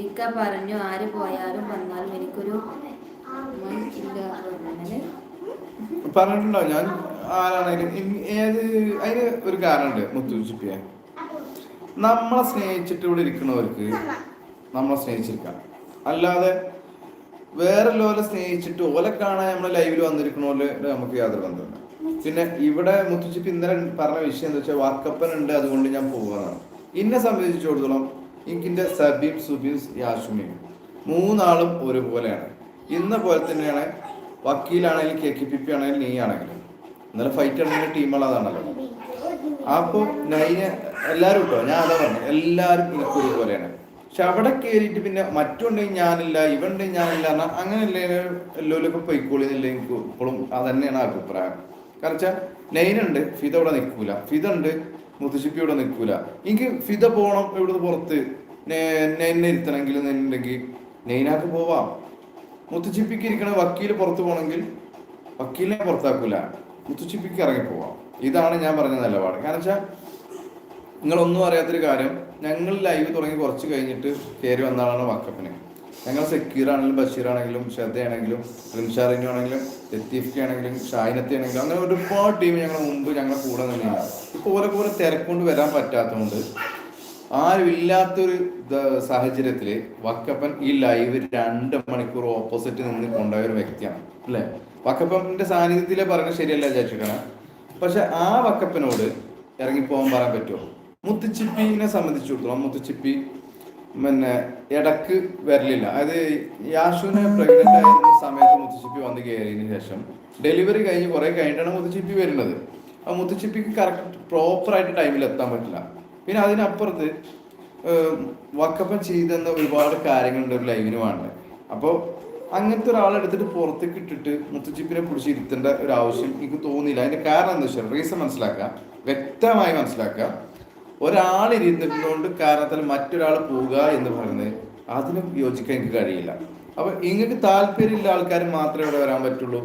ഇക്ക പറഞ്ഞു ആര് പോയാലും വന്നാലും എനിക്കൊരു ഇല്ല പറഞ്ഞിട്ടുണ്ടോ? ഞാൻ ആരാണെങ്കിലും ഏത് അതിന് ഒരു കാരണമുണ്ട് മുത്തുച്ചിപ്പിയെ. നമ്മളെ സ്നേഹിച്ചിട്ട് ഇവിടെ ഇരിക്കുന്നവർക്ക് നമ്മളെ സ്നേഹിച്ചിരിക്കാം. അല്ലാതെ വേറെ ലോലെ സ്നേഹിച്ചിട്ട് ഓലെ കാണാൻ നമ്മളെ ലൈവിൽ വന്നിരിക്കണോല് നമുക്ക് യാതൊരു ബന്ധമില്ല. പിന്നെ ഇവിടെ മുത്തുച്ചിപ്പി ഇന്നലെ പറഞ്ഞ വിഷയം എന്താ വെച്ചാൽ വാക്കപ്പൻ ഉണ്ട്, അതുകൊണ്ട് ഞാൻ പോകാനാണ്. എന്നെ സംബന്ധിച്ചിടത്തോളം എനിക്കിൻ്റെ സബീം സുബീം യാഷുമിയും മൂന്നാളും ഒരുപോലെയാണ്. ഇന്ന പോലെ തന്നെയാണ് വക്കീലാണെങ്കിലും KKPP ആണെങ്കിലും നീ ആണെങ്കിലും. ഇന്നലെ ഫൈറ്റ് ആണെങ്കിലും ടീമുള്ളതാണല്ലോ. അപ്പോൾ നൈനെ എല്ലാവരും കേട്ടോ, ഞാൻ അതാ പറഞ്ഞു, എല്ലാവരും എനിക്ക് ഒരുപോലെയാണ്. പക്ഷെ അവിടെ കയറിയിട്ട് പിന്നെ മറ്റുണ്ടെങ്കിൽ ഞാനില്ല, ഇവണ്ടെങ്കിൽ ഞാനില്ല എന്നാൽ അങ്ങനെയല്ല എല്ലാവരും പൊയ്ക്കോളിന്നില്ല. എനിക്ക് ഇപ്പോഴും അത് തന്നെയാണ് അഭിപ്രായം. കാരണം വെച്ചാൽ നൈനുണ്ട്, ഫിദ ഇവിടെ നിൽക്കൂല. ഫിദ ഉണ്ട്, മുത്തുച്ചിപ്പി ഇവിടെ നിൽക്കൂല. എനിക്ക് ഫിദ പോകണം ഇവിടുന്ന് പുറത്ത്, നെന്നെ ഇരുത്തണമെങ്കിൽ എന്നുണ്ടെങ്കിൽ നെയ്നാക്ക് പോവാം. മുത്തുച്ചിപ്പിക്ക് ഇരിക്കണ വക്കീൽ പുറത്ത് പോകണമെങ്കിൽ വക്കീലിനെ പുറത്താക്കൂല, മുത്തുച്ചിപ്പിക്ക് ഇറങ്ങിപ്പോവാം. ഇതാണ് ഞാൻ പറഞ്ഞ നിലപാട്. കാരണം വെച്ചാൽ നിങ്ങളൊന്നും അറിയാത്തൊരു കാര്യം, ഞങ്ങൾ ലൈവ് തുടങ്ങി കുറച്ച് കഴിഞ്ഞിട്ട് കയറി വന്നാലാണ് വാക്കപ്പിന്. ഞങ്ങൾ സക്കീറാണെങ്കിലും ബഷീറാണെങ്കിലും ശ്രദ്ധയാണെങ്കിലും റിൻഷാറിനു ആണെങ്കിലും ലത്തീഫ്ക്ക് ആണെങ്കിലും ഷാഹിനത്തി ആണെങ്കിലും അങ്ങനെ ഒരുപാട് ടീം ഞങ്ങൾ മുമ്പ് ഞങ്ങളെ കൂടെ തന്നെയാണ്. ഇപ്പോൾ ഓരോ തിരക്കൊണ്ട് വരാൻ പറ്റാത്തതുകൊണ്ട് ആരും ഇല്ലാത്തൊരു സാഹചര്യത്തിൽ വക്കപ്പൻ ഈ ലൈവ് 2 മണിക്കൂർ ഓപ്പോസിറ്റ് നിന്ന് കൊണ്ടുപോയ ഒരു വ്യക്തിയാണ് അല്ലേ. വക്കപ്പൻ്റെ സാന്നിധ്യത്തിലെ പറഞ്ഞത് ശരിയല്ല വിചാരിച്ചിട്ടാണ്. പക്ഷെ ആ വക്കപ്പനോട് ഇറങ്ങിപ്പോകാൻ പറയാൻ പറ്റുമോ? മുത്തുച്ചിപ്പിനെ സംബന്ധിച്ചിടത്തോളം മുത്തുച്ചിപ്പി പിന്നെ ഇടക്ക് വരലില്ല. അതായത് യാഷുവിനെ പ്രഗ്നന്റ് ആയിരുന്ന സമയത്ത് മുത്തുച്ചിപ്പി വന്ന് കയറിയതിന് ശേഷം ഡെലിവറി കഴിഞ്ഞ് കുറെ കഴിഞ്ഞിട്ടാണ് മുത്തുച്ചിപ്പി വരുന്നത്. ആ മുത്തുച്ചിപ്പിക്ക് കറക്റ്റ് പ്രോപ്പറായിട്ട് ടൈമിൽ എത്താൻ പറ്റില്ല. പിന്നെ അതിനപ്പുറത്ത് വക്കപ്പൻ ചെയ്തെന്ന ഒരുപാട് കാര്യങ്ങളുണ്ട് ഒരു ലൈവിന് വേണ്ടത്. അപ്പോൾ അങ്ങനത്തെ ഒരാളെടുത്തിട്ട് പുറത്തേക്ക് ഇട്ടിട്ട് മുത്തുച്ചിപ്പിനെ പിടിച്ച് ഇരുത്തേണ്ട ഒരു ആവശ്യം എനിക്ക് തോന്നിയില്ല. അതിന്റെ കാരണം എന്താ വെച്ചാൽ റീസൺ മനസ്സിലാക്കുക, വ്യക്തമായി മനസ്സിലാക്കുക. ഒരാളിരുന്നതുകൊണ്ട് കാരണത്താൽ മറ്റൊരാൾ പോവുക എന്ന് പറയുന്നത് അതിന് യോജിക്കാൻ എനിക്ക് കഴിയില്ല. അപ്പൊ നിങ്ങൾക്ക് താല്പര്യമുള്ള ആൾക്കാർ മാത്രമേ ഇവിടെ വരാൻ പറ്റുള്ളൂ.